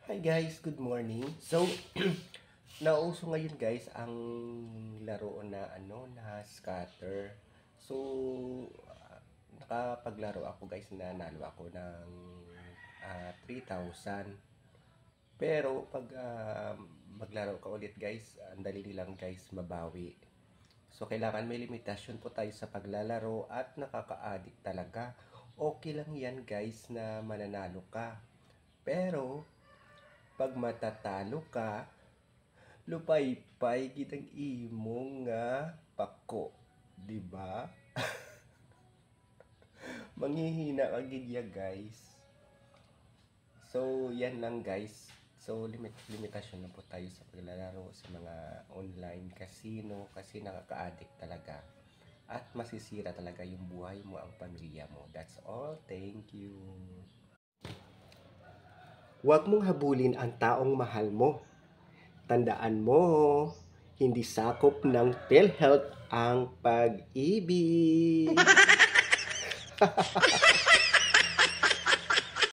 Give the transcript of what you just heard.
Hi guys, good morning. So, nauso ngayon guys ang laro na na scatter. So, nakapaglaro ako guys, nanalo ako ng 3,000. Pero pag maglaro ka ulit guys, ang dali lang guys mabawi. So, kailangan may limitasyon po tayo sa paglalaro at nakaka-addict talaga. Okay lang yan guys na mananalo ka. Pero, pag matatalo ka, lupay-pay kitang imong nga pako, di ba? Manghihina ka gid ya, guys. So, yan lang guys. So, limitasyon na po tayo sa paglalaro sa mga online casino kasi nakaka-addict talaga. At masisira talaga yung buhay mo, ang pamilya mo. That's all. Thank you. Huwag mong habulin ang taong mahal mo. Tandaan mo, hindi sakop ng PhilHealth ang pag-ibig.